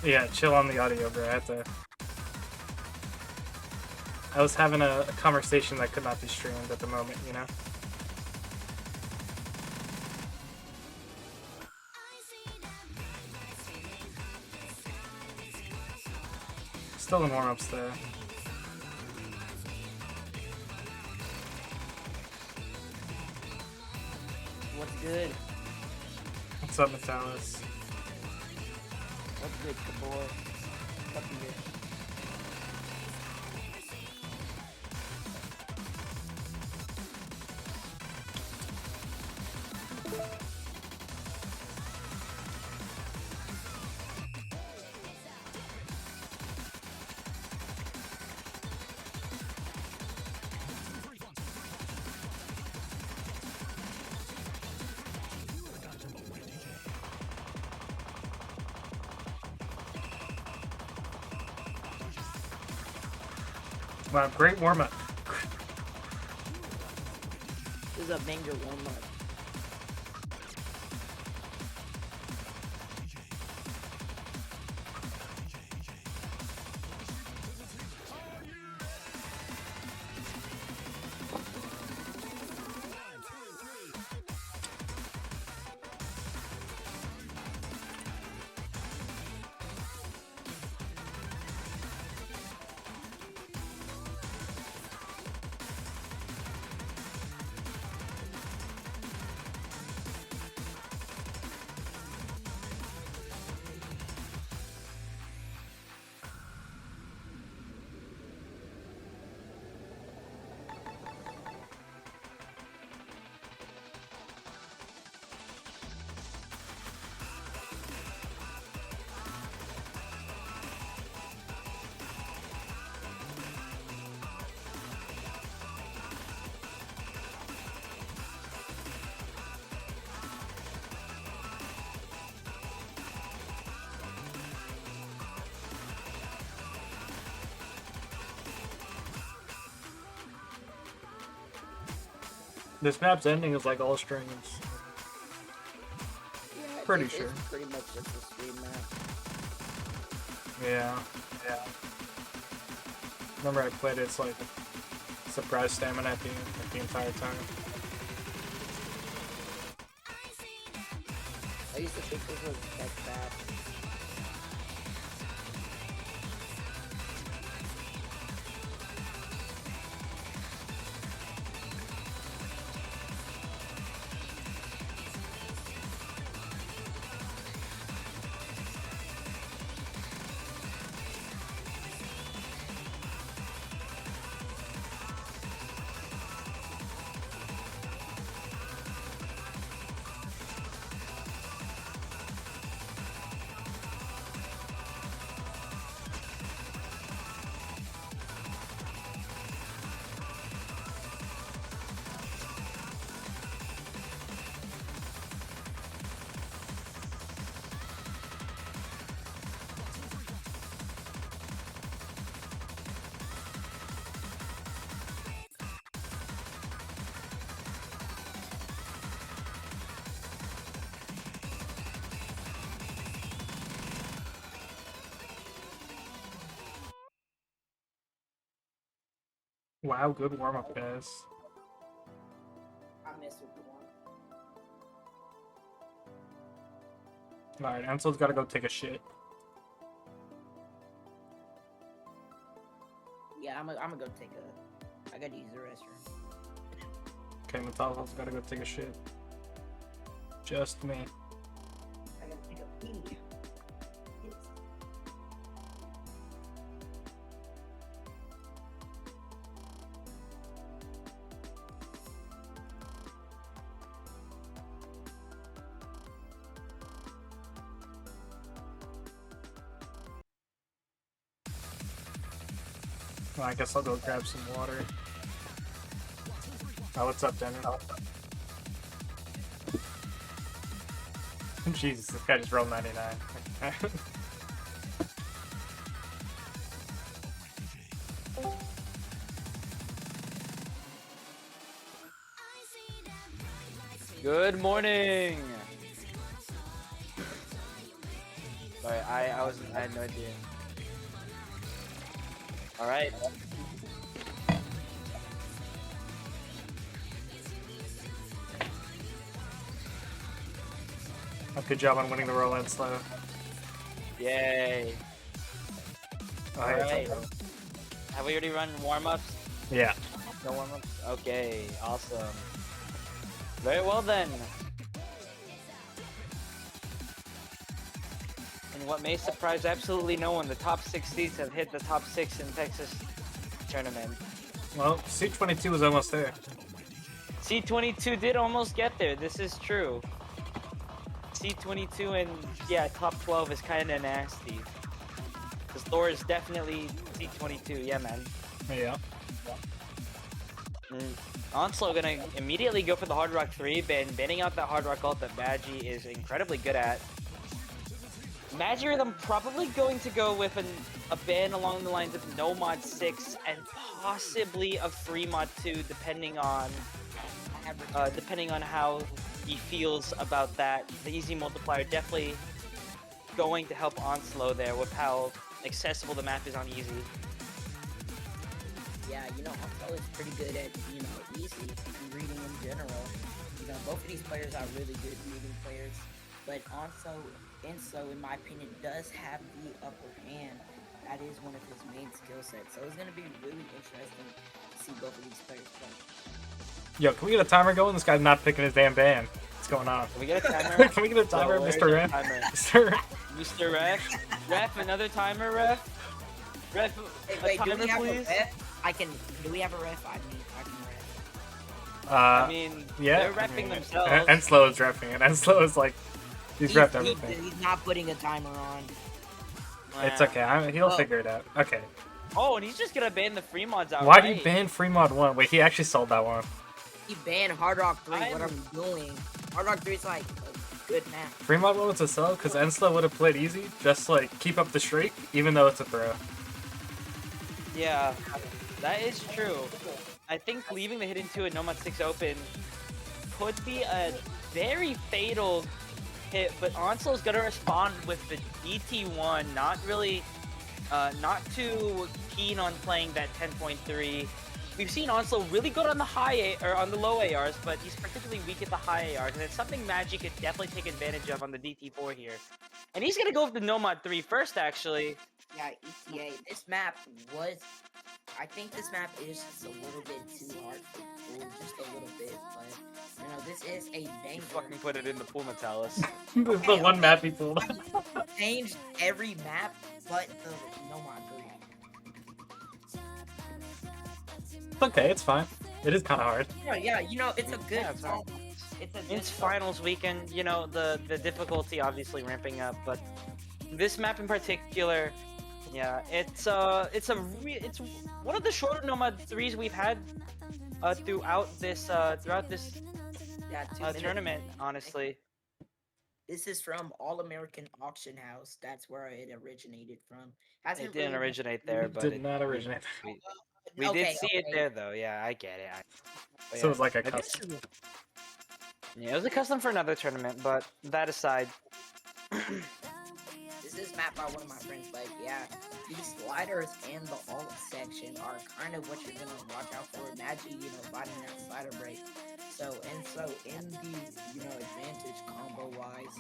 Yeah, chill on the audio, bro. I was having a conversation that could not be streamed at the moment, you know? Still in warm-ups there. What's good? What's up, Metalis? What's good, good boy? What's up here? Wow, great warm-up. This is a banger warm-up. This map's ending is like all strings. Yeah, Pretty sure. It's pretty much just a stream map. Yeah. Remember I played it's like surprise stamina at the entire time. I used to think this was that bad. Wow, good warm-up, guys. I messed with the one. Alright, Ansel's gotta go take a shit. Yeah, I'm gonna go take a. I gotta use the restroom. Okay, Metalis gotta go take a shit. Just me. I gotta take a pee. Well, I guess I'll go grab some water. Oh, what's up, Denny? Jesus, this guy just rolled 99. Good morning. Sorry, I had no idea. Alright. Oh, good job on winning the roll enslow. Yay. Oh, Alright. Have we already run warm-ups? Yeah. No warm-ups? Okay, awesome. Very well then. And what may surprise absolutely no one, the top 6 seeds have hit the top 6 in Texas tournament. Well, C22 was almost there. C22 did almost get there, this is true. C22 and, yeah, top 12 is kind of nasty. The Thor is definitely C22, yeah man. Yeah. Onslow gonna immediately go for the Hard Rock 3, banning out that Hard Rock ult that Magi is incredibly good at. Magirhythm probably going to go with a ban along the lines of no mod 6 and possibly a free mod 2 depending on how he feels about that. The easy multiplier definitely going to help Onslow there with how accessible the map is on easy. Yeah, you know, Onslow is pretty good at, you know, easy and reading in general. You know, both of these players are really good reading players, but Enslow, in my opinion, does have the upper hand. That is one of his main skill sets. So it's going to be really interesting to see both of these players play. Yo, can we get a timer going? This guy's not picking his damn band. What's going on? Can we get a timer? Can we get a timer, Where's Mr. the Ref? timer? Mr. Mr. Ref? Ref, another timer, Ref? Ref, Hey, a wait, timer, do we have please? a ref? Do we have a ref? I can ref. I mean, yeah, they're repping themselves. Enslow is repping it. Enslow is like, he's repped everything. He's not putting a timer on. It's okay. He'll figure it out. Okay. Oh, and he's just gonna ban the free mods outright. Why do you ban free mod 1? Wait, he actually sold that one. He banned Hard Rock 3. What are we doing? Hard Rock 3 is like a good map. Free mod 1 was a sell because Enslow would have played easy, just like keep up the streak, even though it's a throw. Yeah, that is true. I think leaving the Hidden 2 and No Mod 6 open could be a very fatal hit, but Onslow's gonna respond with the DT1, not not too keen on playing that 10.3. We've seen Onslow really good on the on the low ARs, but he's particularly weak at the high ARs, and it's something Magi could definitely take advantage of on the DT4 here. And he's gonna go with the No Mod 3 first, actually. Yeah, ETA. This map I think this map is just a little bit too hard for pool, just a little bit, but, you know, this is a banger. You fucking put it in the pool, Metalis. The one map he pulled. Changed every map, but the No Mod 3. It's okay, it's fine. It is kind of hard. Yeah, you know, it's a good Yeah, it's song. It's finals weekend, you know, the difficulty obviously ramping up, but this map in particular, yeah, it's one of the shorter No Mod 3s we've had throughout this tournament, honestly. This is from All American Auction House. That's where it originated from. It didn't originate there, but Did not originate. We did see it there, though. Yeah, I get it. So it was like a I guess- custom. Yeah, it was a custom for another tournament, but that aside. This is mapped by one of my friends, but yeah, these sliders and the alt section are kind of what you're gonna watch out for. Magi, you know, fighting that slider break. So in the, you know, advantage combo wise,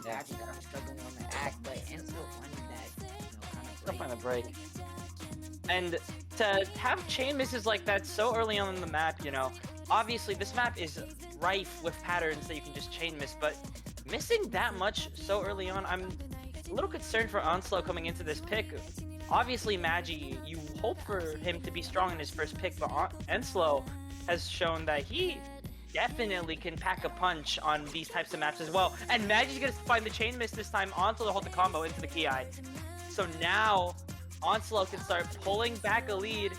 Magi kind of struggling on the act, but Enzo finding that, you know, kind of Still find a break. And to have chain misses like that so early on in the map, you know, obviously this map is rife with patterns that you can just chain miss, but missing that much so early on, I'm a little concerned for Onslow coming into this pick. Obviously, Magi, you hope for him to be strong in his first pick, but Enslow has shown that he definitely can pack a punch on these types of maps as well. And Magi's gonna find the chain miss this time, Onslow to hold the combo into the key eye. So now, Onslow can start pulling back a lead,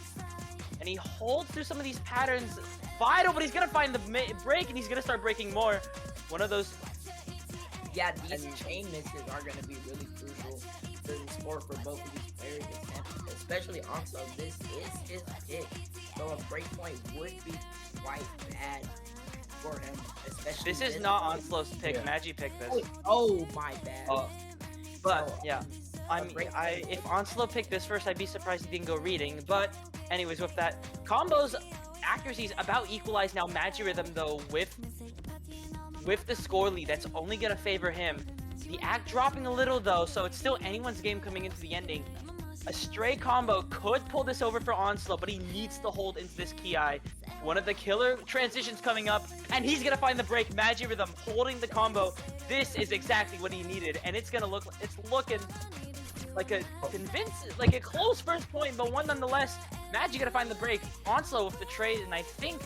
and he holds through some of these patterns. Vital, but he's gonna find the break, and he's gonna start breaking more. One of those. Yeah, these chain misses are going to be really crucial to the sport for both of these players, especially Onslow. This is his pick, so a breakpoint would be quite bad for him, especially. This is not Onslow's pick. Yeah. Magi picked this. Oh my bad. But So, yeah, break- if Onslow picked this first, I'd be surprised he didn't go reading. But anyways, with that, combos accuracy is about equalized now. Magirhythm though, with the score lead, that's only gonna favor him. The act dropping a little though, so it's still anyone's game coming into the ending. A stray combo could pull this over for Onslow, but he needs to hold into this Ki. One of the killer transitions coming up, and he's gonna find the break. Magirhythm holding the combo. This is exactly what he needed, and it's looking like a close first point, but one nonetheless. Magi gonna find the break. Onslow with the trade, and I think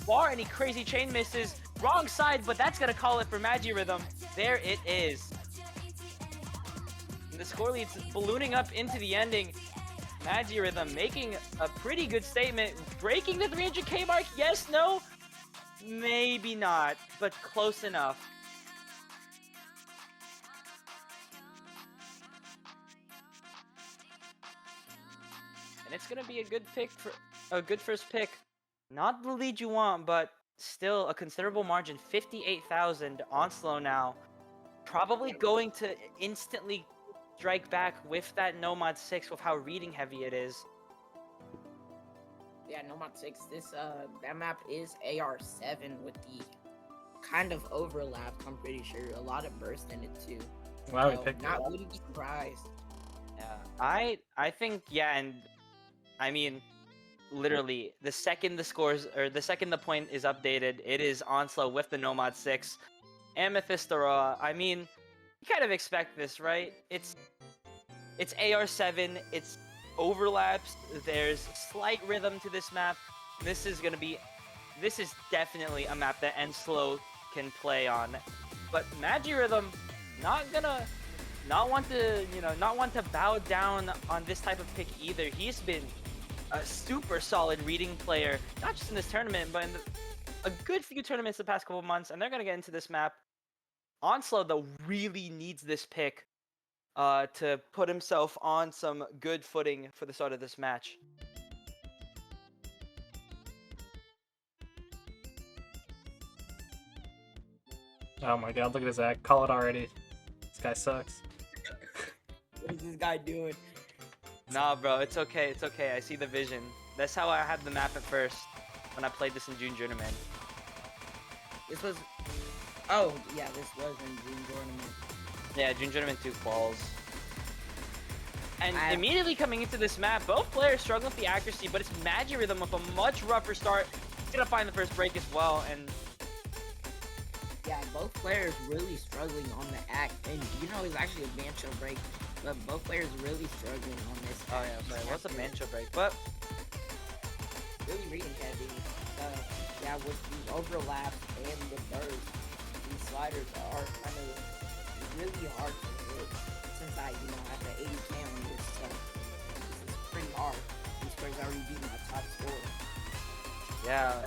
bar any crazy chain misses, wrong side, but that's gonna call it for Magirhythm. There it is. And the score lead's ballooning up into the ending. Magirhythm making a pretty good statement, breaking the 300k mark. Yes, no, maybe not, but close enough. And it's gonna be a good pick for a good first pick. Not the lead you want, but still a considerable margin. 58,000. Onslow now probably going to instantly strike back with that Nomad 6 with how reading heavy it is. Yeah, Nomad 6. That map is AR7 with the kind of overlap. I'm pretty sure a lot of burst in it too. Wow, we So, picked it. wouldn't be surprised. Yeah, I think yeah, and I mean, literally the second the point is updated, it is Onslow with the Nomad 6, Amethyst Aurora. I mean, you kind of expect this, right? It's AR7, it's overlaps, there's slight rhythm to this map. This is definitely a map that enslow can play on. But Magirhythm not want to bow down on this type of pick either. He's been a super solid reading player, not just in this tournament, but in a good few tournaments the past couple months, and they're gonna get into this map. Onslow though really needs this pick to put himself on some good footing for the start of this match. Oh my god, look at his act. Call it already. This guy sucks. What is this guy doing? Nah, bro, it's okay. It's okay. I see the vision. That's how I had the map at first when I played this in June Tournament. This was. Oh, yeah, this was in June Tournament. Yeah, June Tournament 2 quals. And I- immediately coming into this map, both players struggle with the accuracy, but it's Magirhythm with a much rougher start. He's gonna find the first break as well, and Yeah, both players really struggling on the act, and it's actually a mancho break, but both players really struggling on this. oh act. yeah, sorry, what's a mancho break? But Really reading heavy. Yeah, with the overlaps and the burst, these sliders are kind of really hard to hit. Since I, have the 80k on this stuff, this is pretty hard. These scores already beat my top score. yeah.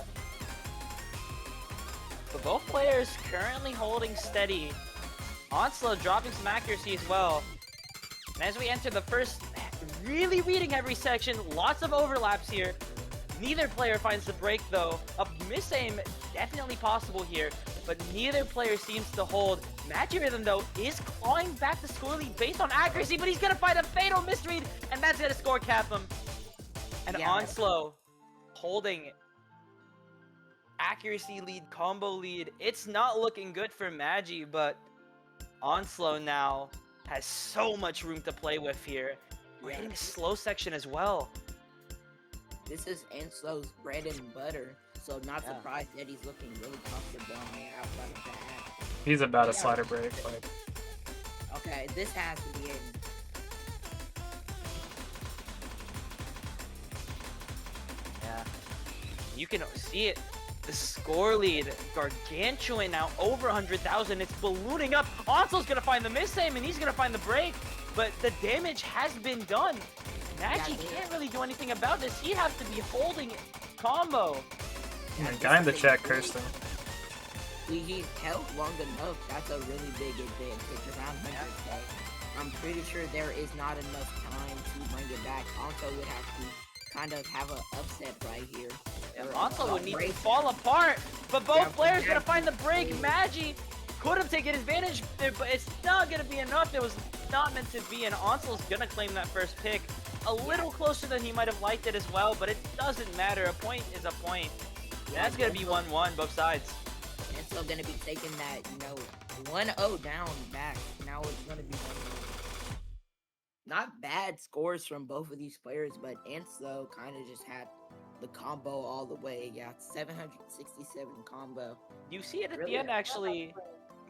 But both players currently holding steady. Onslow dropping some accuracy as well. And as we enter the first really reading heavy section, lots of overlaps here. Neither player finds the break though. A miss aim definitely possible here, but neither player seems to hold. Magirhythm though is clawing back the score lead based on accuracy, but he's gonna find a fatal misread, and that's gonna score cap him. And Yeah. Onslow holding accuracy lead, combo lead. It's not looking good for Magi, but Onslow now has so much room to play with here. We're hitting a slow section as well. This is Enslow's bread and butter, so not Yeah. surprised that he's looking really comfortable on the outside of the act. He's about a slider break. Like, Okay, this has to be it. Yeah. You can see it. The score lead, gargantuan now, over 100,000. It's ballooning up. Onslow's gonna find the miss aim, and he's gonna find the break. But the damage has been done. Magi can't really do anything about this. He'd have to be holding combo. the guy in the chat cursed him. He held long enough. That's a really big advantage around 100k. I'm pretty sure there is not enough time to bring it back. Onso would have to kind of have an upset right here. And Onslow would need to fall apart. But both players gonna find the break. Magi could have taken advantage, but it's not gonna be enough. There was not meant to be, and Onslow's gonna claim that first pick. A little closer than he might have liked it as well, but it doesn't matter. A point is a point. That's gonna be 1-1, both sides. And so gonna be taking that, 1-0 down back. Now it's gonna be 1-0. Not bad scores from both of these players, but Enslow kind of just had the combo all the way. Yeah, 767 combo. You see it at Really? the end, actually.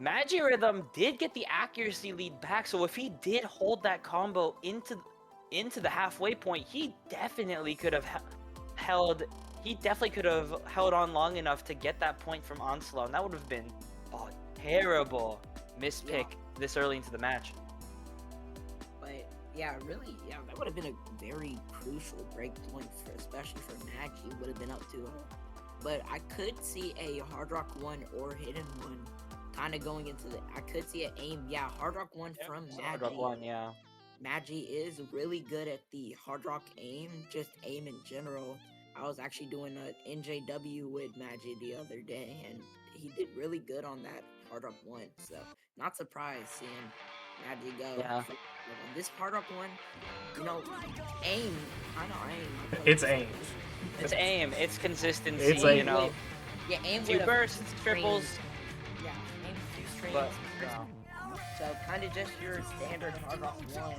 Magirhythm did get the accuracy lead back, so if he did hold that combo into the halfway point, he definitely could have held on long enough to get that point from Onslow, and that would have been a terrible mispick this early into the match. But yeah, really, that would have been a very crucial break point, especially for Magi. Would have been up 2-0. But I could see a Hard Rock 1 or Hidden 1 kind of going into I could see an aim. Yeah, Hard Rock 1 from Magi. Hard Rock 1, yeah. Magi is really good at the Hard Rock aim, just aim in general. I was actually doing an NJW with Magi the other day, and he did really good on that Hard Rock 1. So, not surprised seeing Magi go. Yeah. This Hard Rock 1, aim, kind of aim. It's aimed. It's aim, it's consistency, It's aim. Yeah, aim Two with a bursts, string. triples. Yeah, aim with 2 strings. But, So, kind of just your standard Hard Rock 1.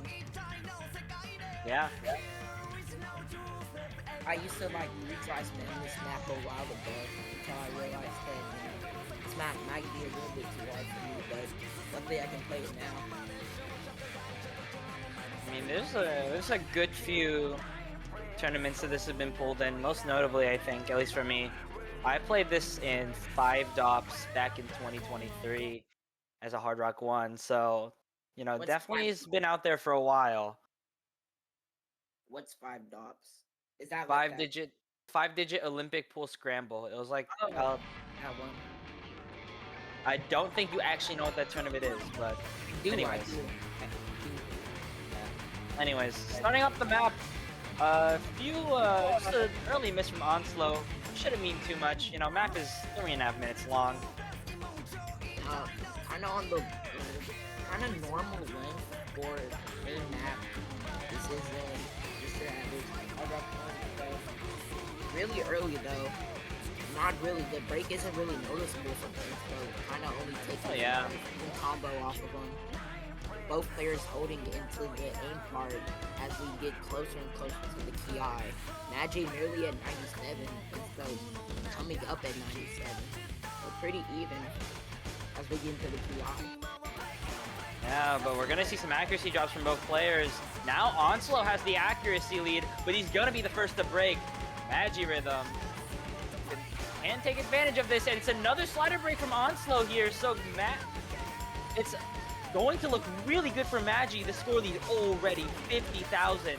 yeah. I used to retry spamming this map a while ago until I realized that this map might be a little bit too hard for me, but luckily I can play it now. I mean, there's a good few tournaments that this has been pulled in. Most notably, I think, at least for me, I played this in 5 DOPs back in 2023 as a Hard Rock 1. So, What's definitely 5? has been out there for a while. What's 5 DOPs? Is that like that? 5-digit Olympic pool scramble. It was like, Oh, that one. I don't think you actually know what that tournament is, but anyways. Anyways, starting off the map, just an early miss from Onslow. Shouldn't mean too much. Map is 3.5 minutes long. Kind of on the kind of normal length for a map. This is just your average Hard Rock 1. Really early though. Not really. The break isn't really noticeable for them, so kind of only taking one combo off of them. Both players holding into the aim card as we get closer and closer to the Ki. Magi nearly at 97, and so coming up at 97. So pretty even as we get into the Ki. Yeah, but we're gonna see some accuracy drops from both players. Now Onslow has the accuracy lead, but he's gonna be the first to break. Magirhythm can take advantage of this, and it's another slider break from Onslow here. So it's going to look really good for Magi. The score lead already 50,000.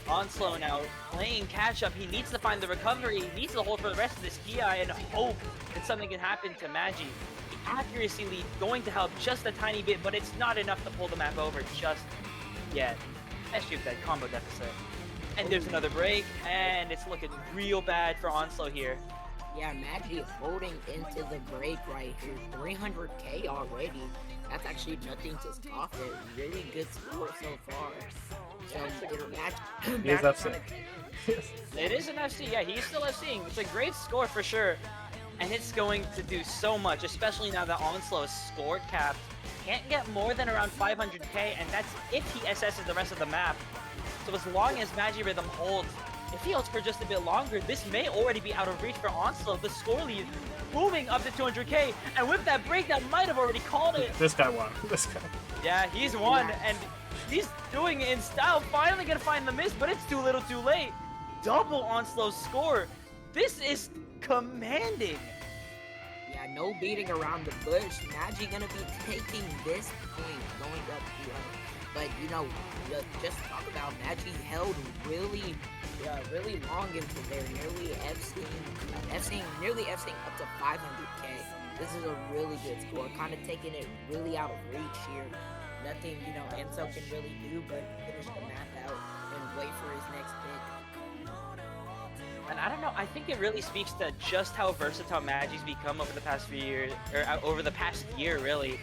Onslow now playing catch up. He needs to find the recovery. He needs to hold for the rest of this Ki and hope that something can happen to Magi. The accuracy lead going to help just a tiny bit, but it's not enough to pull the map over just yet. Especially with that combo deficit. And there's another break, and it's looking real bad for Onslow here. Yeah, Magi holding into the break right here. 300k already. That's actually nothing to scoff at. Really good score so far. So, He is FC. It is an FC, yeah, he's still FCing. It's a great score for sure. And it's going to do so much, especially now that Onslow is score capped. Can't get more than around 500k, and that's if he SS's the rest of the map. So as long as Magirhythm holds, if he holds for just a bit longer, this may already be out of reach for Onslow. The score lead moving up to 200k, and with that break, that might have already called it. This guy won. This guy. Yeah, he's won, and he's doing it in style. Finally gonna find the miss, but it's too little too late. Double Onslow's score. This is commanding. Yeah, no beating around the bush. Magi gonna be taking this point going up to but just talk about Magi held really long into there, nearly FCing up to 500k. This is a really good score, kind of taking it really out of reach here. Nothing, Enzo can really do but finish the map out and wait for his next pick. And I don't know, I think it really speaks to just how versatile Magi's become over the past few years, or over the past year, really.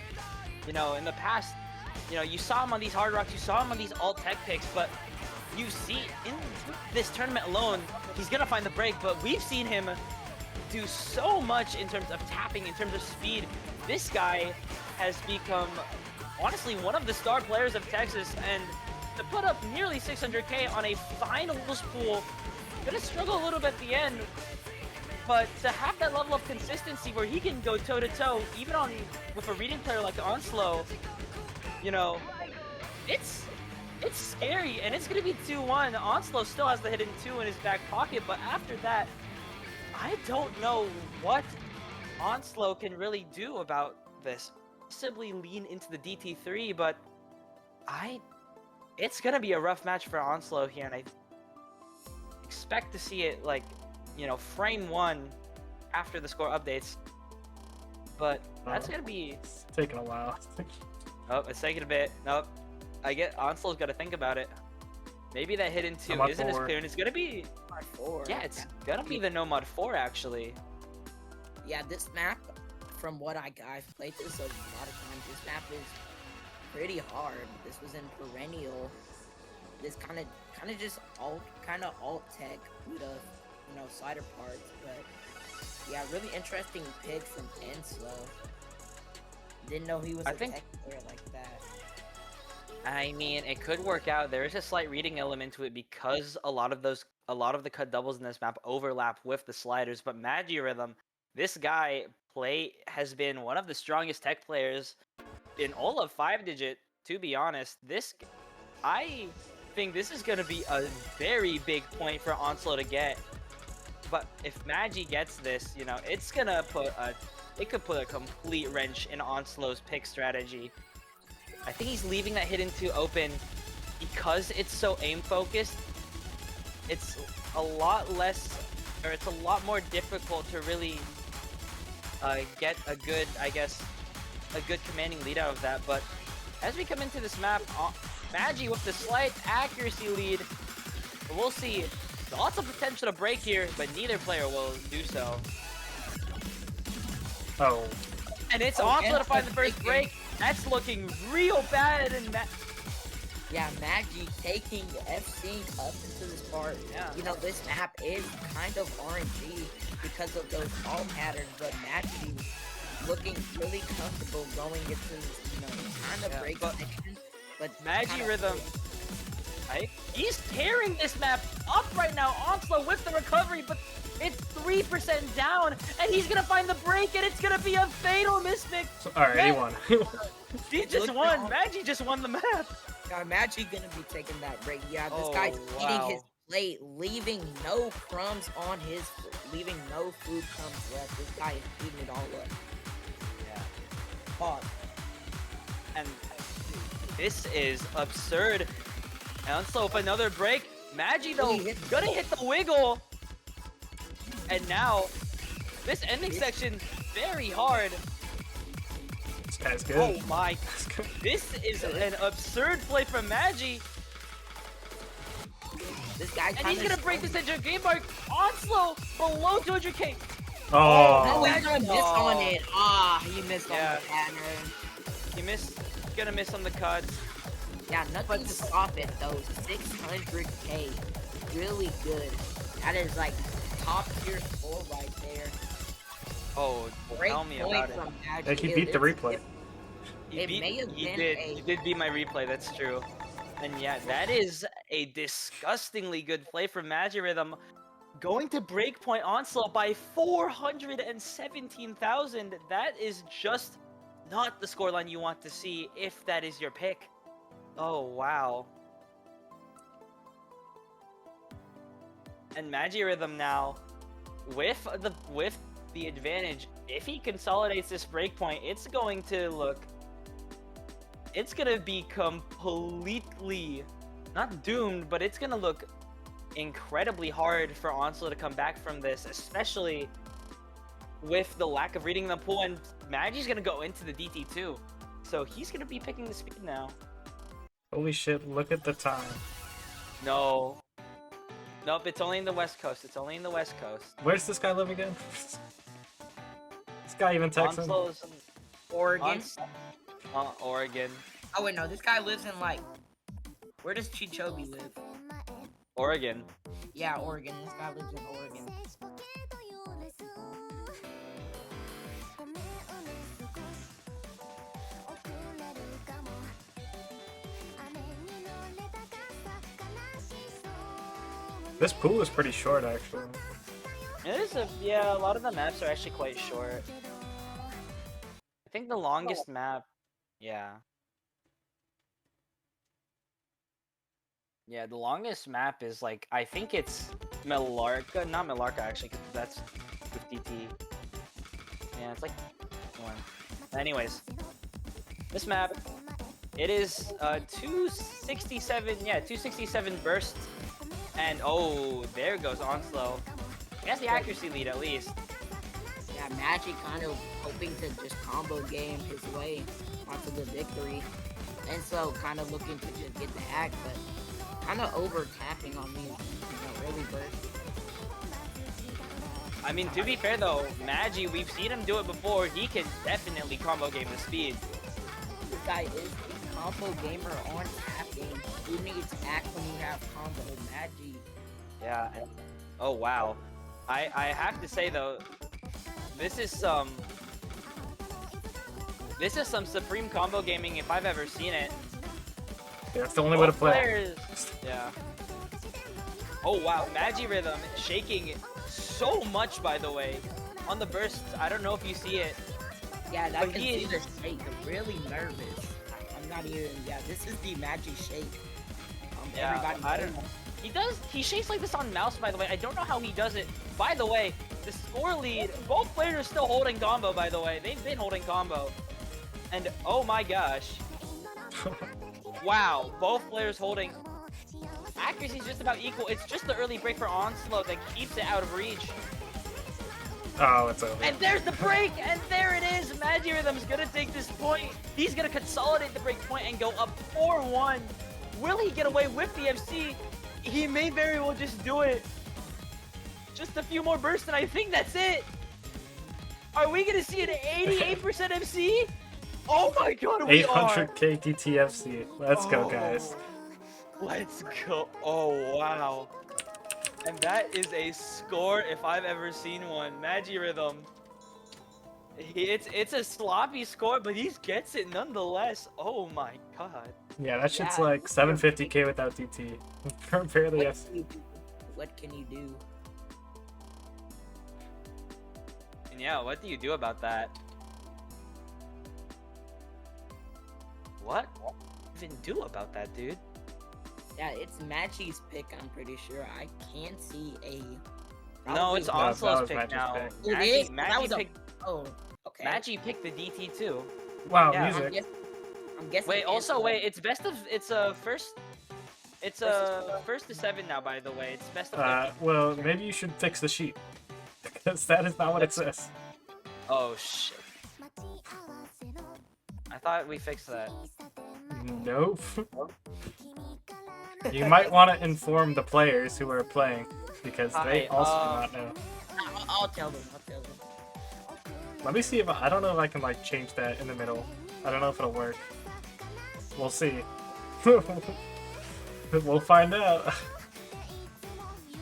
In the past, You know, you saw him on these hard rocks, you saw him on these alt tech picks, but you see in this tournament alone, he's gonna find the break, but we've seen him do so much in terms of tapping, in terms of speed. This guy has become, honestly, one of the star players of Texas, and to put up nearly 600k on a finals pool, gonna struggle a little bit at the end, but to have that level of consistency where he can go toe-to-toe, even on with a reading player like Onslow, you know, it's scary, and it's gonna be 2-1. Onslow still has the hidden 2 in his back pocket, but after that, I don't know what Onslow can really do about this. Possibly lean into the DT3, but it's gonna be a rough match for Onslow here, and I expect to see it, like, you know, frame 1 after the score updates. But that's gonna be... It's taking a while. Oh, it's taking a bit. Nope. I get Onslow's got to think about it. Maybe that hidden 2 I'm isn't as up clear, and it's gonna be... Mod 4. Yeah, it's gonna be the No Mod 4, actually. Yeah, this map, from what I've played this a lot of times, this map is pretty hard. This was in Perennial. This kind of just alt tech with a, you know, slider parts, but yeah, really interesting pick from enslow. Didn't know he was a tech player like that. I mean, it could work out. There is a slight reading element to it because a lot of the cut doubles in this map overlap with the sliders. But Magirhythm, this guy has been one of the strongest tech players in all of 5-digit. To be honest, I think this is gonna be a very big point for Onslow to get. But if Magi gets this, you know, it could put a complete wrench in Onslow's pick strategy. I think he's leaving that hidden 2 open because it's so aim focused. It's a lot less, or it's a lot more difficult to really get a good, I guess, a good commanding lead out of that. But as we come into this map, Magi with the slight accuracy lead. We'll see. Lots of potential to break here, but neither player will do so. Oh. And it's Onslow to find the first break. That's looking real bad, and yeah, Magi taking FC up into this part. Yeah. You know, this map is kind of RNG because of those all patterns, but Magi looking really comfortable going into this, you know, kind of break section. But Magirhythm, he's tearing this map up right now. Onslow with the recovery, but it's 3% down, and he's gonna find the break, and it's gonna be a fatal mismix. Alright, he won. He just won. Magi just won the map. Yeah, Magi gonna be taking that break. Yeah, this guy's eating his plate, leaving no crumbs on his, leaving no food crumbs left. This guy is eating it all up. Yeah. Pause. And this is absurd. And so with another break, Magi though gonna hit the wiggle. And now, this ending section very hard. This guy's good. Oh my! This is an absurd play from Magi. This guy, and he's gonna break this into a game mark. Onslow below 200k. Oh. He's gonna miss on it. He missed on the pattern. He gonna miss on the cuts. Yeah, nothing to stop it though. 600k, really good. That is like top tier score right there. Oh, great tell me point about from it. Like, he beat the replay. He did beat my replay. That's true. And yeah, that is a disgustingly good play from Magirhythm. Going to breakpoint Onslow by 417,000. That is just not the scoreline you want to see if that is your pick. Oh wow. And Magirhythm now with the advantage. If he consolidates this breakpoint, it's going to be completely not doomed, but it's gonna look incredibly hard for Onslow to come back from this, especially with the lack of reading the pool, and Magi's gonna go into the DT2. So he's gonna be picking the speed now. Holy shit, look at the time. No. Nope, it's only in the West Coast. It's only in the West Coast. Where's this guy live again? This guy even texts him? Oregon. Oregon. Oh wait, no, this guy lives in like, where does Chichobi live? Oregon. Yeah, Oregon. This guy lives in Oregon. This pool is pretty short, actually. It is yeah, a lot of the maps are actually quite short. I think the longest map, yeah. Yeah, the longest map is like, I think it's Millarca, not Millarca actually, because that's with DT. Yeah, it's like one. Anyways, this map, it is 267, yeah, 267 burst, and oh, there goes enslow. He has the accuracy lead at least. Yeah, Magic kind of hoping to just combo game his way onto the victory. And so kind of looking to just get the hack, but kind of over tapping on these, early bursts. I mean, to be fair though, Magi, we've seen him do it before. He can definitely combo game the speed. This guy is a combo gamer on tapping. Who needs hack when you have combo Magi? Yeah. Oh wow. I have to say though, this is some supreme combo gaming if I've ever seen it. Yeah, that's the only way to play. Players, yeah. Oh wow, Magirhythm shaking so much, by the way, on the bursts. I don't know if you see it. Yeah, that But can he see is- the shake. Really nervous. I'm not even. Yeah, this is the Magic shake. Yeah, Everybody I don't knows. know. He shakes like this on mouse, by the way. I don't know how he does it. By the way, the score lead, both players are still holding combo, by the way. They've been holding combo. And oh my gosh. Wow, both players holding. Accuracy is just about equal. It's just the early break for enslow that keeps it out of reach. Oh, it's over. And there's the break, and there it is. Magirhythm's gonna take this point. He's gonna consolidate the break point and go up 4-1. Will he get away with the FC? He may very well just do it. Just a few more bursts, and I think that's it. Are we gonna see an 88% FC? Oh my god, we are. 800k DTFC. Let's go, guys. Let's go. Oh, wow. And that is a score if I've ever seen one. Magirhythm. It's a sloppy score, but he gets it nonetheless. Oh my god. Yeah, that shit's Yeah. like 750k without DT. Barely What FC. can you do? What can you do? And yeah, what do you do about that? What even do about that, dude? Yeah, it's Magi's pick. I'm pretty sure. I can't see a. No, it's that enslow's was pick Magi's now. pick. It Magi, is? That Magi was a- picked, Oh, okay. Magi picked the DT too. Wow, Yeah, music. I'm guessing. Wait, also Enslow- wait, it's best of it's a first. It's a first to 7 now, by the way. It's best of 50. Well, maybe you should fix the sheet. Because that is not what it says. Oh shit. I thought we fixed that. Nope. You might want to inform the players who are playing, because they Hi, also do not know. I'll tell them. I'll tell them. Let me see if I don't know if I can like change that in the middle. I don't know if it'll work. We'll see. We'll find out.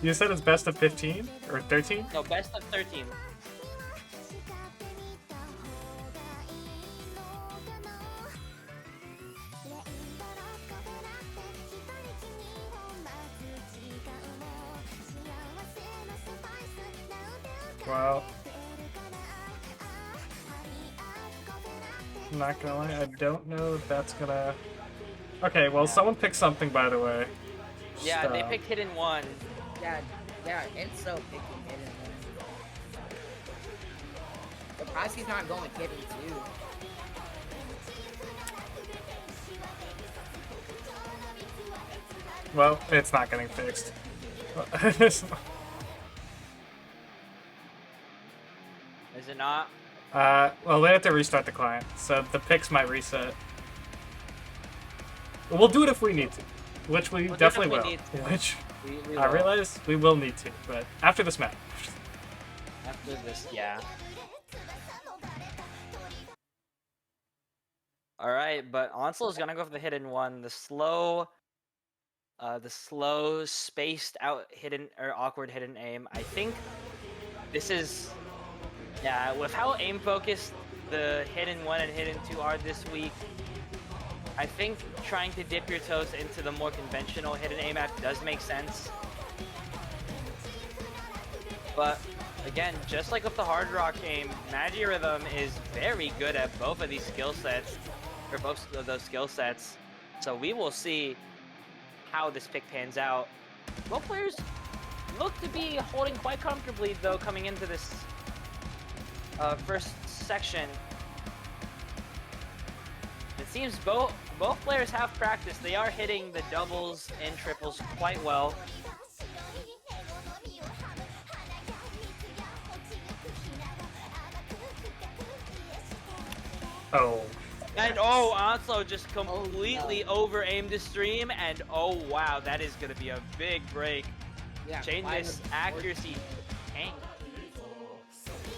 You said it's best of 15 or 13? No, best of 13. Well, I'm not gonna lie, I don't know if that's gonna. Okay, well, someone picked something, by the way. Yeah, they So- picked hidden 1. Yeah, Enso picking hidden. Surprised he's not going hidden too. Well, it's not getting fixed. Is it not? Well, they have to restart the client, so the picks might reset. We'll do it if we need to, which we We'll do it definitely if will. we need to. Which We I will. realize we will need to, but after this match. After this, yeah. All right, but Onslow's gonna go for the hidden one. The slow, spaced out hidden or awkward hidden aim. I think this is, yeah, with how aim focused the hidden one and hidden two are this week. I think trying to dip your toes into the more conventional hidden aim map does make sense. But again, just like with the hard rock aim, Magirhythm is very good at both of these skill sets, or both of those skill sets. So we will see how this pick pans out. Both players look to be holding quite comfortably though coming into this first section. It seems both players have practice. They are hitting the doubles and triples quite well. Oh. And oh, Onslow just completely over-aimed the stream, and oh wow, that is gonna be a big break. Yeah, Chain miss accuracy tank.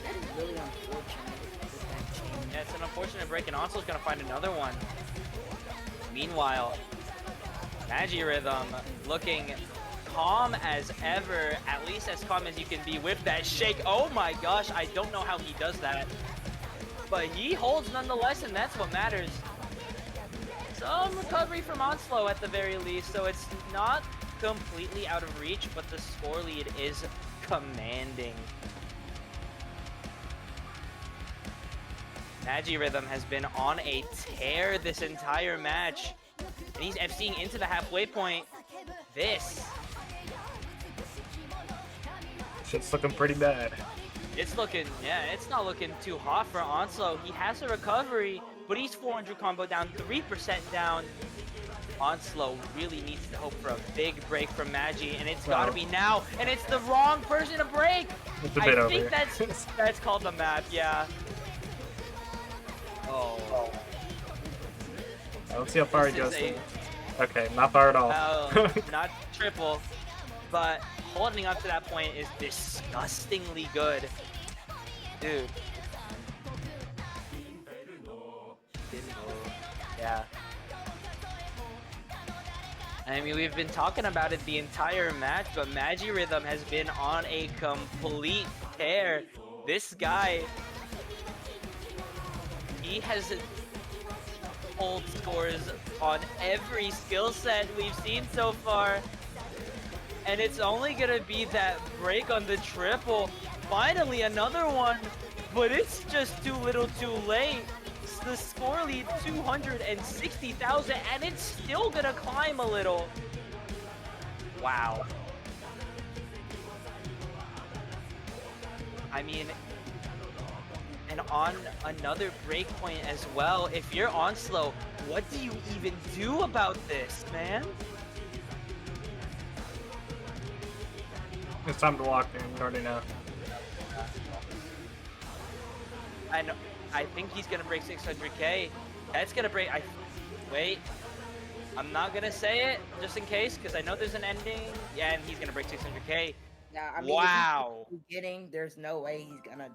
That is really unfortunate with that chain. Yeah, it's an unfortunate break, and Onslow's gonna find another one. Meanwhile, Magirhythm looking calm as ever, at least as calm as you can be with that shake. Oh my gosh, I don't know how he does that. But he holds nonetheless, and that's what matters. Some recovery from Onslow at the very least, so it's not completely out of reach, but the score lead is commanding. Magirhythm has been on a tear this entire match, and he's FCing into the halfway point. This. Shit's looking pretty bad. It's looking, yeah, it's not looking too hot for Onslow. He has a recovery, but he's 400 combo down, 3% down. Onslow really needs to hope for a big break from Magi, and it's gotta be now, and it's the wrong person to break. It's a bit I over. think that's called the map, yeah. Oh. Let's see how far he This goes. is Okay, not far at all. Not triple, but holding up to that point is disgustingly good. Dude. Yeah. I mean, we've been talking about it the entire match, but Magirhythm has been on a complete tear. This guy, he has pulled scores on every skill set we've seen so far. And it's only gonna be that break on the triple. Finally, another one, but it's just too little too late. The score lead 260,000, and it's still gonna climb a little. Wow. I mean, and on another break point as well, if you're Onslow, what do you even do about this, man? It's time to walk in, you already know. I know. I think he's gonna break 600k. That's gonna break. Wait. I'm not gonna say it just in case, because I know there's an ending. Yeah, and he's gonna break 600k. Yeah, I mean, wow. If he's beginning, there's no way he's gonna,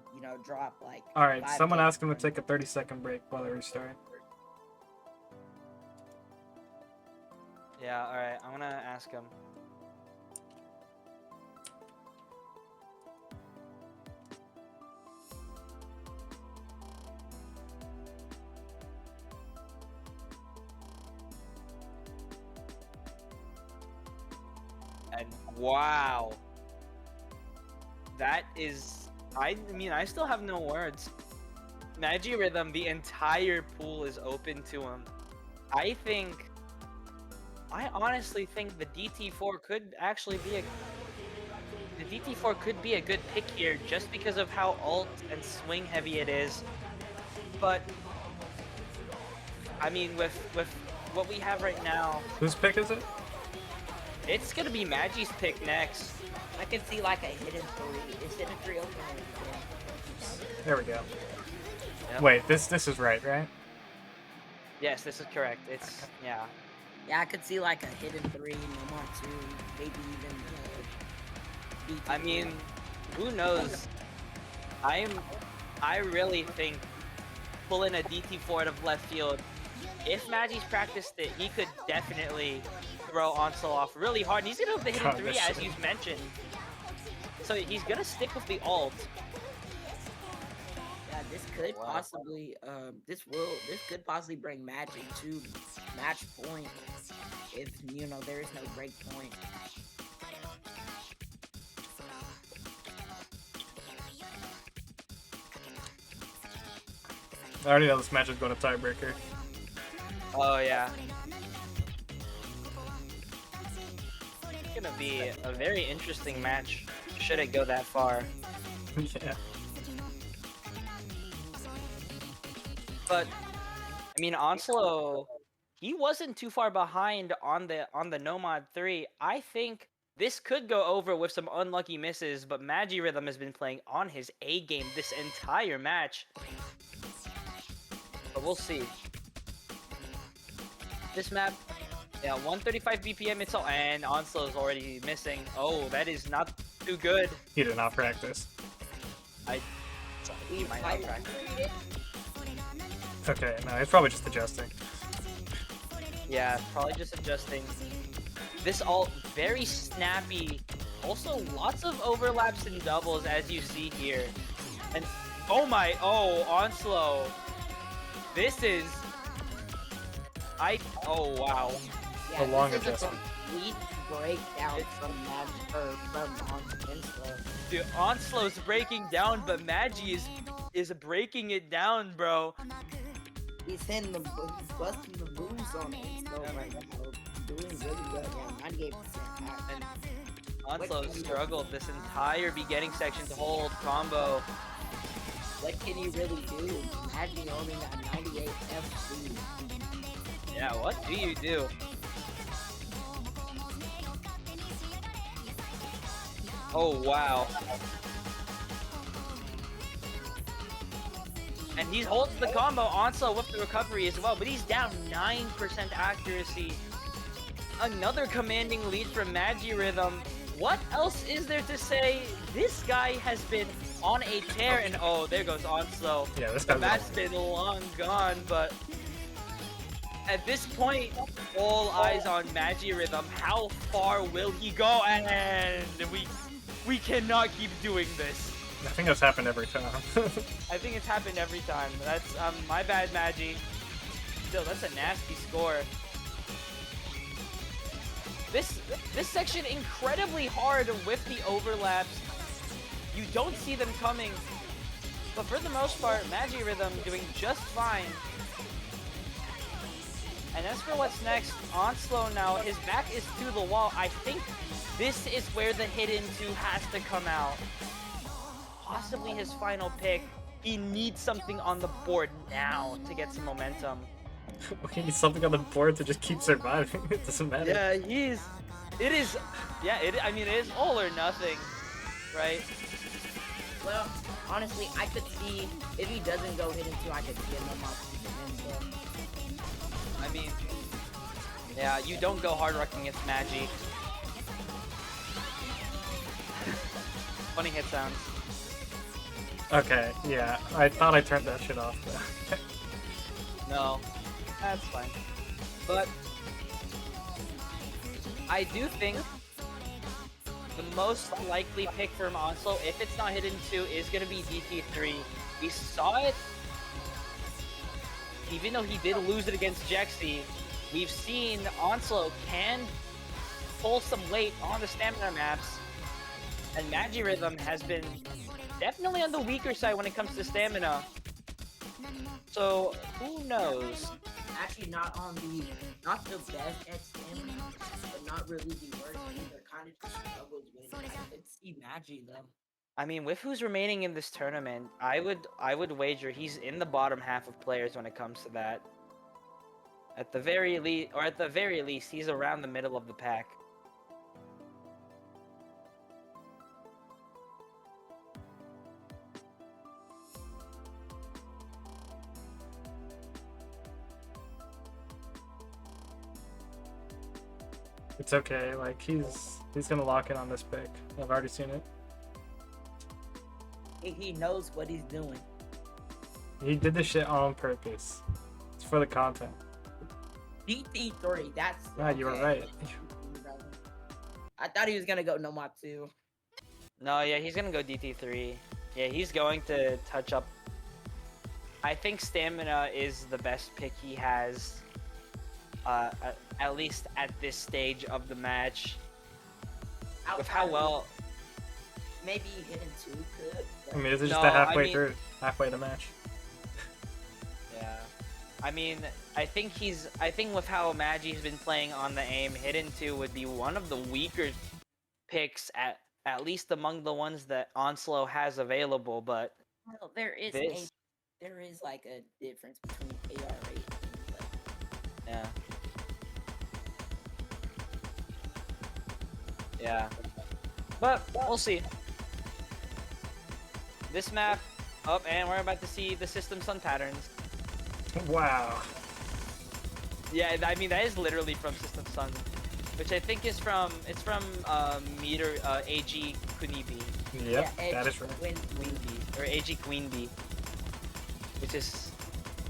drop like. All right, 5 someone games. asked him to take a 30-second break while they restart. Yeah. All right. I'm gonna ask him. And wow, that is, I mean, I still have no words. Magirhythm, the entire pool is open to him. I honestly think the DT4 could actually be the DT4 could be a good pick here just because of how ult and swing heavy it is. But I mean, with what we have right now, Whose pick is it? it's gonna be Magi's pick next. I could see like a hidden 3. Is hidden 3 open? There we go. Yep. Wait, this is right? Yes, this is correct. It's yeah. Yeah, I could see like a hidden 3, Nomar 2, maybe even. I mean, who knows? I really think pulling a DT4 out of left field if Magi's practiced it, he could definitely throw Onslow off really hard. And he's gonna hit in 3, as you mentioned. So he's gonna stick with the ult. Yeah, this could possibly this could possibly bring Magic to match point if there is no break point. I already know this match is going to tiebreaker. Oh yeah. It's gonna be a very interesting match. Should it go that far? Yeah. But I mean, Onslow, he wasn't too far behind on the Nomad 3. I think this could go over with some unlucky misses, but Magirhythm has been playing on his A game this entire match. But we'll see. This map, yeah, 135 BPM it's all, and Onslow's already missing. Oh, that is not too good. He did not practice. He might not practice. Okay, no, he's probably just adjusting. Yeah, probably just adjusting. This ult, very snappy. Also, lots of overlaps and doubles, as you see here. And, oh, Onslow. This is... oh, wow. Yeah, A long this is adjustment. a complete breakdown from Enslow. Dude, Onslow's breaking down, but Magi is breaking it down, bro. He's busting the moves on Enslow right now. Doing really good, yeah, 98%. And Onslow struggled this entire beginning section to hold combo. What can he really do? Magi only got 98 FC. Yeah, what do you do? Oh, wow. And he holds the combo, Onslow with the recovery as well, but he's down 9% accuracy. Another commanding lead from Magirhythm. What else is there to say? This guy has been on a tear, and oh, there goes Onslow. Yeah, this The guy's match's been long gone, but at this point, all eyes on Magirhythm. How far will he go? And we cannot keep doing this. I think that's happened every time. I think it's happened every time. That's my bad, Magi. Still, that's a nasty score. This section incredibly hard with the overlaps. You don't see them coming, but for the most part, Magirhythm doing just fine. And as for what's next, Onslow now, his back is to the wall. I think this is where the hidden 2 has to come out. Possibly his final pick. He needs something on the board now to get some momentum. We need something on the board to just keep surviving. It doesn't matter. Yeah, I mean, it is all or nothing, right? Well, honestly, I could see if he doesn't go hidden 2, I could see him off. I mean, yeah, you don't go hard rocking against Magi. Funny hit sounds. Okay, yeah. I thought I turned that shit off. No, that's fine. But I do think the most likely pick from Onslow, if it's not hidden 2, is going to be DT3. We saw it, even though he did lose it against Jexy. We've seen Onslow can pull some weight on the stamina maps, and Magirhythm has been definitely on the weaker side when it comes to stamina. So who knows? Actually, not the best at stamina, but not really the worst either. Kind of just struggles with it. I could see Magi though. I mean, with who's remaining in this tournament, I would wager he's in the bottom half of players when it comes to that. At the very least, he's around the middle of the pack. It's okay, like he's gonna lock in on this pick. I've already seen it. He knows what he's doing. He did this shit on purpose. It's for the content. DT3. That's Yeah, you were okay. right. I thought he was gonna go Nomad 2. No, yeah, he's gonna go DT3. Yeah, he's going to touch up. I think stamina is the best pick he has. At least at this stage of the match. With how well. Maybe Hidden 2 could. I mean, this is just No, the halfway I mean- through, halfway the match. Yeah. I mean, I think with how Magi's been playing on the aim, Hidden 2 would be one of the weaker picks at least among the ones that Onslow has available, but Well, there is this like a difference between AR8 and like, yeah. Yeah. But we'll see. This map and we're about to see the System Sun patterns. Wow. Yeah, I mean that is literally from System Sun, which I think is from Meter AG Kunibi Yep, yeah, that is right. Queen Bee or AG Queen Bee, which is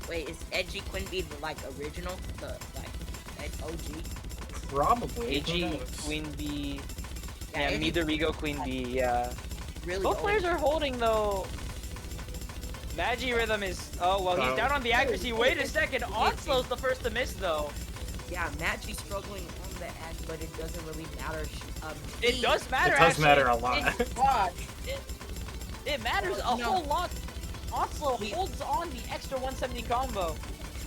wait, is Edgy Queen Bee the like original, the like OG? Probably. Who AG knows? Queen Bee. Yeah, Edgy Midorigo Queen Bee. Yeah. really Both old. players are holding though. Magirhythm is he's down on the accuracy. Wait a second, Onslow's the first to miss though. Yeah, Magi's struggling on the act, but it doesn't really matter. It does matter. It does actually. matter a lot. It matters a whole lot. Onslow holds on the extra 170 combo.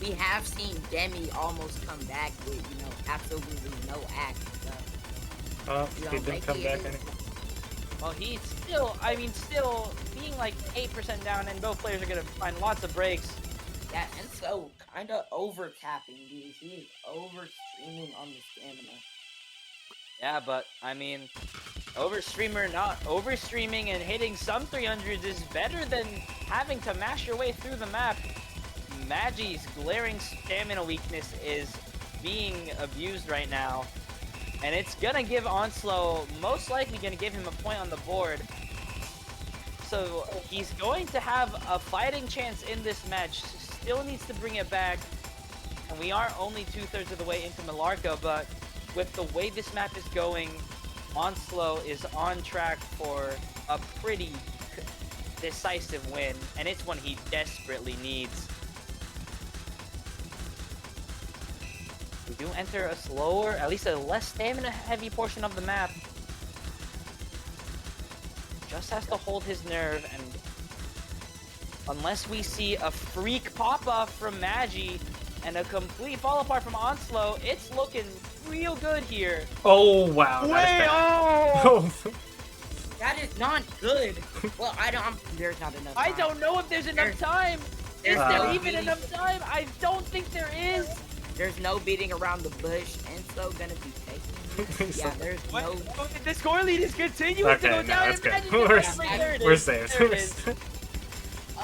We have seen Demi almost come back with, absolutely no act. So, He didn't come back anyway. Well, he's still being like 8% down, and both players are gonna find lots of breaks. yeah, and so kind of over capping these. He's over streaming on the stamina. Yeah, but I mean, overstreaming and hitting some 300s is better than having to mash your way through the map. Magi's glaring stamina weakness is being abused right now, and it's gonna give Onslow, most likely gonna give him a point on the board. So he's going to have a fighting chance in this match. Still needs to bring it back, and we are only 2/3 of the way into Malarca, but with the way this map is going, Onslow is on track for a pretty decisive win, and it's one he desperately needs. We do enter a slower, at least a less stamina-heavy portion of the map. Just has to hold his nerve, and unless we see a freak pop-off from Magi and a complete fall-apart from Onslow, it's looking real good here. Oh wow. That is bad. That is not good. Well, there's not enough time. I don't know if there's enough time. Is there even enough time? I don't think there is. There's no beating around the bush, and so gonna be taking. Yeah, there's no. The score lead is continuing to Okay, go no, down. that's good. There it We're is. safe. There it is.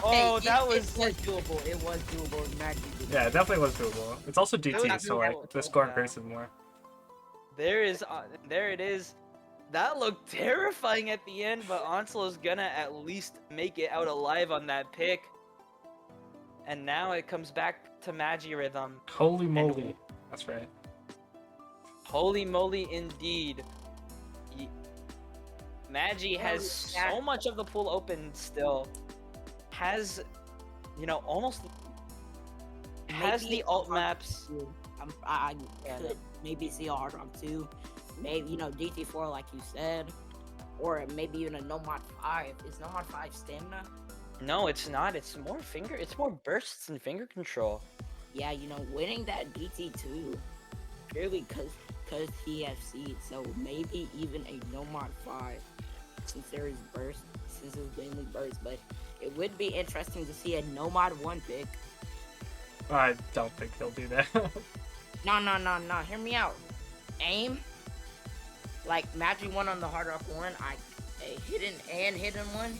Oh, that was- It was doable. It was doable. Magic. Yeah, it definitely was doable. It's also DT, was so like doable. the score Yeah. increases more. There it is. That looked terrifying at the end, but Onslow's gonna at least make it out alive on that pick. And now it comes back to Magirhythm. Holy moly. That's right. Holy moly, indeed. Magi has so much of the pool open still. Has, almost has Maybe the alt maps. I could maybe see a hard rock 2. Maybe, DT4 like you said. Or maybe even a Nomad 5. Is Nomad 5 stamina? No, it's not. It's more bursts and finger control. Yeah, winning that DT2 purely because he has seed. So maybe even a Nomad 5 since there is burst, since it's mainly burst. But it would be interesting to see a Nomad 1 pick. I don't think he'll do that. No. Hear me out. Aim. Like Magic 1 on the hard rock 1. A hidden 1.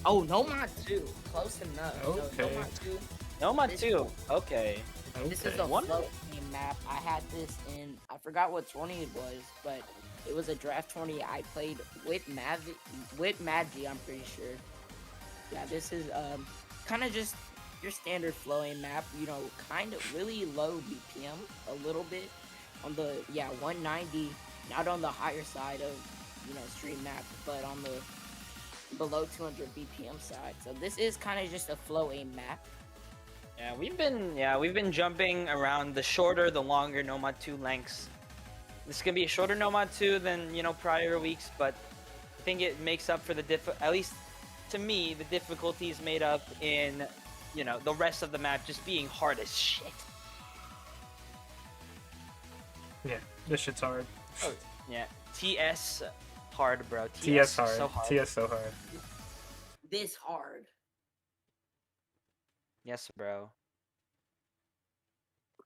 Oh, Nomad 2. Close enough. Okay. No, Nomad 2. Nomad This 2. Okay. This is Okay. a float game map. I had this in, I forgot what tourney it was, but it was a draft tourney I played with Magi, I'm pretty sure. Yeah, this is kind of just your standard flowing map, you know, kind of really low BPM a little bit on the 190, not on the higher side of, you know, stream map, but on the below 200 BPM side. So this is kind of just a flow aim map. Yeah, we've been jumping around the shorter, the longer Nomad 2 lengths. This is gonna be a shorter Nomad 2 than, you know, prior weeks, but I think it makes up for the at least to me, the difficulty is made up in, you know, the rest of the map just being hard as shit. Yeah, this shit's hard. Oh, yeah. TS hard, bro. TS hard. So hard. TS so hard. This hard. Yes, bro.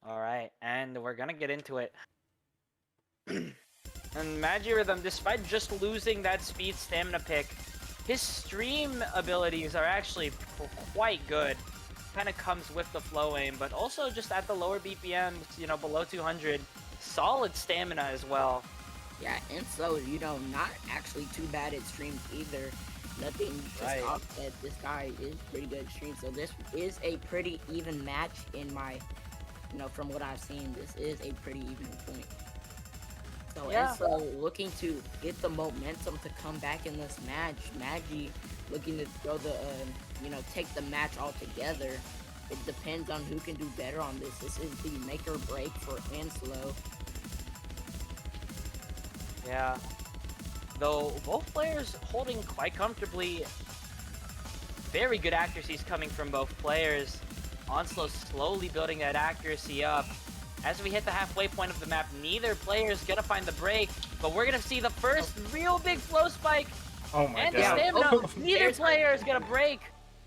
Alright, and we're gonna get into it. And Magirhythm, despite just losing that speed stamina pick, his stream abilities are actually quite good. Kind of comes with the flow aim, but also just at the lower BPMs, you know, below 200, solid stamina as well. Yeah, and so, you know, not actually too bad at streams either. Nothing to Right. stop that this guy is pretty good at streams. So this is a pretty even match in my, you know, from what I've seen, this is a pretty even point. So Yeah. Enslow looking to get the momentum to come back in this match. Maggie looking to throw the, you know, take the match all together. It depends on who can do better on this. This is the make or break for Enslow. Yeah. Though both players holding quite comfortably. Very good accuracies coming from both players. Onslow slowly building that accuracy up. As we hit the halfway point of the map, neither player is gonna find the break, but we're gonna see the first real big flow spike Oh my and the god. stamina. Neither player is gonna break.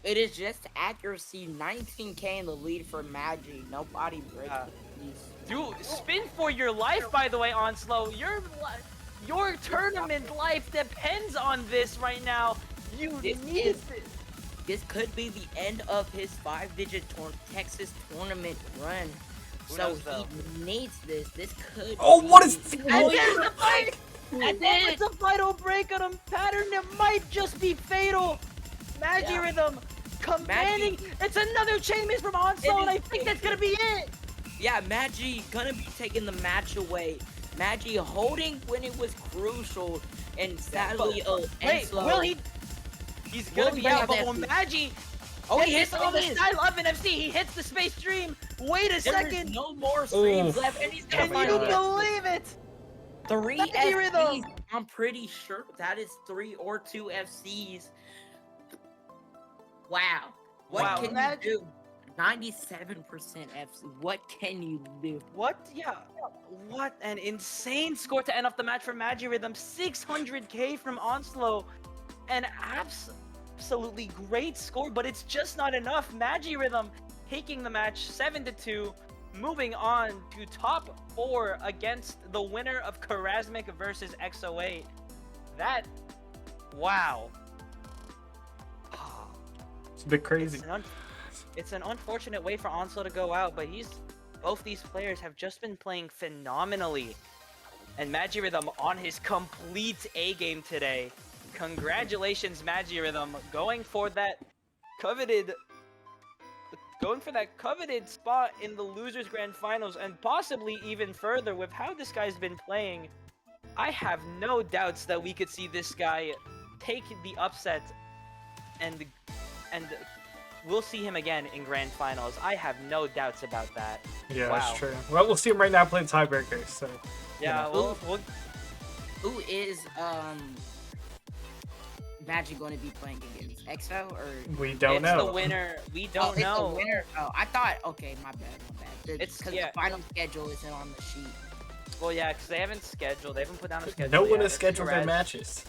It is just accuracy, 19k in the lead for Maggie. Nobody breaks these. Dude, spin for your life, by the way, Onslow. Your tournament life depends on this right now. You This need is- this. This could be the end of his 5-digit Texas tournament run. Who So knows, though? he needs this. This could Oh, be what is- And there's the fight! And then it. it's a vital break on a pattern that might just be fatal. Magirhythm commanding. It's another chain miss from Onslow, and I think that's gonna be it. Yeah, Maggie gonna be taking the match away. Maggie holding when it was crucial, and sadly, Wait, Enslow. will he? He's gonna Will be he out, have but that will speed? Maggie? Oh, he hits hits on the it. style of an FC. He hits the space dream. Wait a There's second. no more streams Oof. left, and he's gonna Can find you it. believe it? 3 Magirhythm. FCs. I'm pretty sure that is 3 or 2 FCs. Wow. What Wow, can imagine- you do? 97% FC. What can you do? What? Yeah. What an insane score to end off the match for Magirhythm. 600k from Onslow. An absolutely great score, but it's just not enough. Magirhythm taking the match 7-2, moving on to top 4 against the winner of Karasmic versus XO8. That, wow. It's a bit crazy. It's an unfortunate way for Onslow to go out, but both these players have just been playing phenomenally. And Magirhythm on his complete A game today. Congratulations, Magirhythm, going for that coveted spot in the Losers Grand Finals, and possibly even further with how this guy's been playing. I have no doubts that we could see this guy take the upset, and we'll see him again in Grand Finals. I have no doubts about that. Yeah, Wow. that's true. Well, we'll see him right now playing tiebreakers. So Yeah, know. we'll Who is Maggie going to be playing against? EXO or? we don't it's know. the winner. We Oh, don't it's know. the winner. Oh, I thought. Okay, my bad. It's- Because yeah. the final schedule isn't on the sheet. Well, yeah, because they haven't scheduled. They haven't put down a schedule. No one yet. has That's scheduled their correct. matches.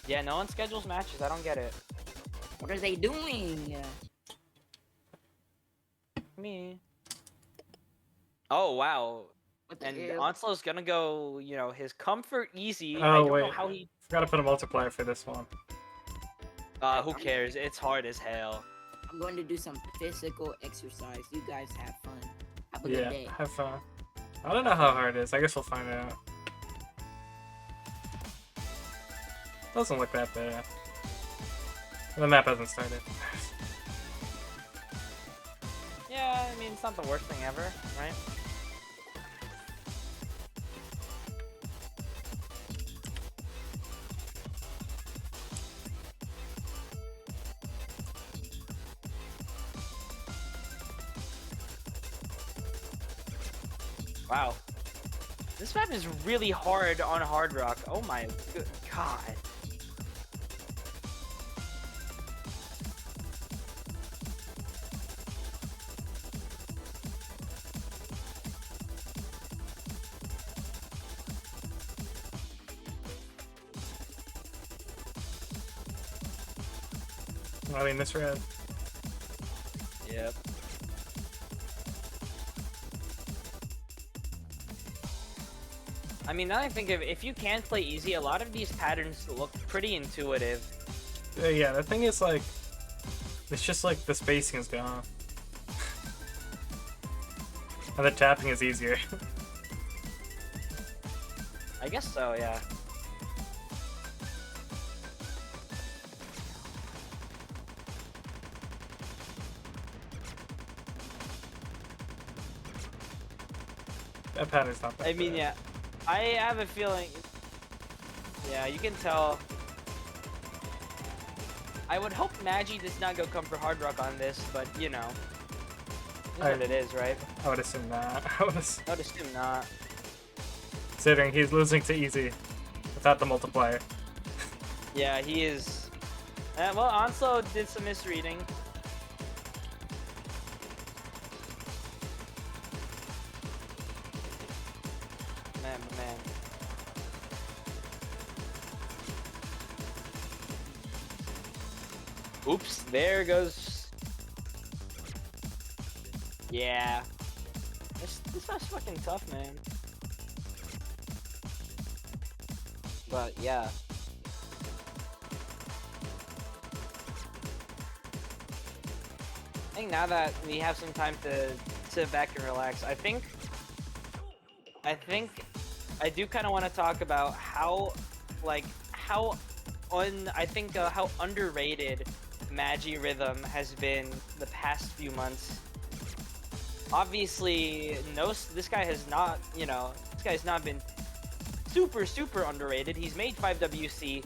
Yeah, no one schedules matches. I don't get it. What are they doing? Me. Oh wow. What the And hell? Onslow's gonna go, you know, his comfort easy. I Oh, don't know wait. how he. Forgot to put a multiplier for this one. Who cares? It's hard as hell. I'm going to do some physical exercise. You guys have fun. Have a good Yeah, day. have fun. I don't know how hard it is. I guess we'll find out. Doesn't look that bad. The map hasn't started. mean, it's not the worst thing ever, right? Wow. This map is really hard on Hard Rock. Oh my good god. I mean, this red. Yep. I mean, now that I think of it, if you can play easy, a lot of these patterns look pretty intuitive. Yeah, the thing is, like, it's just like the spacing is gone. And the tapping is easier. I guess so, yeah. That pattern's not that I mean, bad. yeah. I have a feeling... Yeah, you can tell. I would hope Magi does not go come for Hard Rock on this, but, you know. This is what it is, right? I would assume not. I would assume not. Considering he's losing to easy without the multiplier. Yeah, he is... well, Onslow did some misreading. Man. Oops, there goes... Yeah. This map's fucking tough, man. But, yeah. I think now that we have some time to sit back and relax, I think I do kind of want to talk about how how underrated Magirhythm has been the past few months. Obviously, this guy has not, this guy's not been super underrated. He's made 5WC.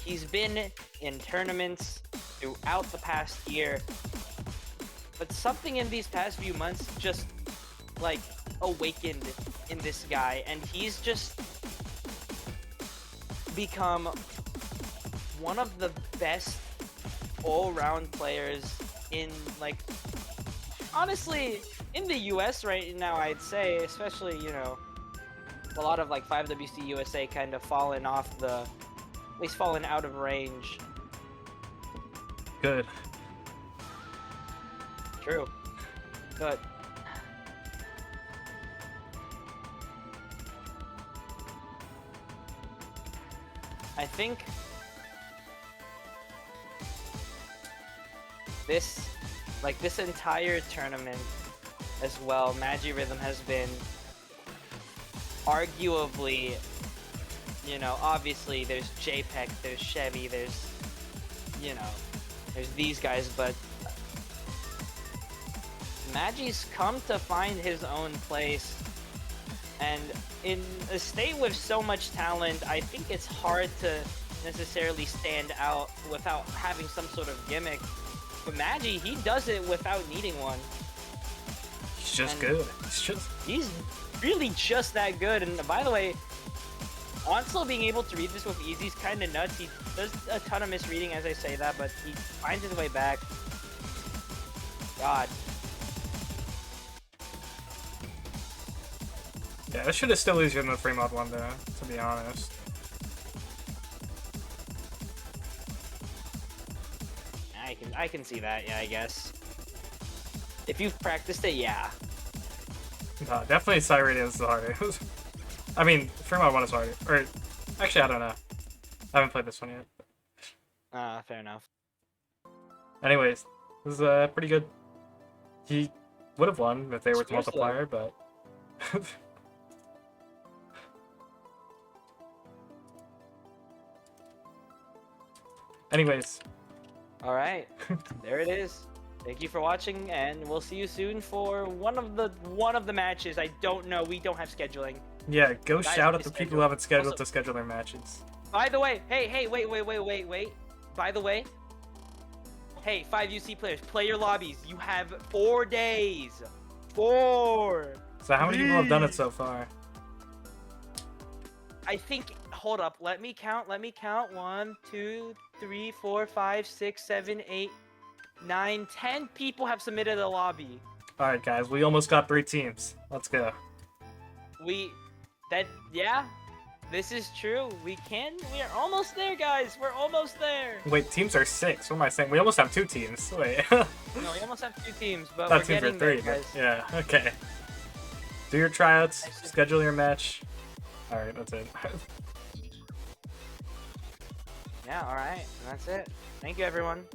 He's been in tournaments throughout the past year, but something in these past few months just like awakened in this guy, and he's just become one of the best all-round players in, like, honestly, in the US right now, I'd say, especially, a lot of like 5WC USA kind of fallen off at least fallen out of range. Good. True. But I think this entire tournament as well, Magirhythm has been arguably, obviously there's JPEG, there's Chevy, there's these guys, but Magi's come to find his own place, and in a state with so much talent, I think it's hard to necessarily stand out without having some sort of gimmick. But Magi, he does it without needing one. He's just good. He's really just that good. And by the way, Onslow being able to read this with easy is kind of nuts. He does a ton of misreading as I say that, but he finds his way back. God. Yeah, this shit is still easier than the free mod one, though, to be honest. I can see that, yeah, I guess. If you've practiced it, yeah. No, definitely Cyradian is the hardest. I mean, free mod 1 is harder. Or, actually, I don't know. I haven't played this one yet. Fair enough. Anyways, this is pretty good. He would have won if they were to multiplier, but... Anyways. Alright, there it is. Thank you for watching, and we'll see you soon for one of the matches. I don't know. We don't have scheduling. Yeah, go Guys, shout at please the people schedule. who haven't scheduled Also- to schedule their matches. By the way, hey, wait. By the way, hey, 5UC players, play your lobbies. You have 4 days. 4. So how many people have done it so far? I think. Hold up. Let me count. 1, 2, 3, 4, 5, 6, 7, 8, 9, 10 people have submitted a lobby. Alright, guys, we almost got 3 teams. Let's go. Yeah. This is true. We are almost there, guys. We're almost there. Wait, teams are 6. What am I saying? We almost have 2 teams. Wait. No, we almost have 2 teams, but Not we're teams are getting there, 3, but guys. yeah, okay. Do your tryouts, Nice. schedule your match. Alright, that's it. Yeah, alright. That's it. Thank you, everyone.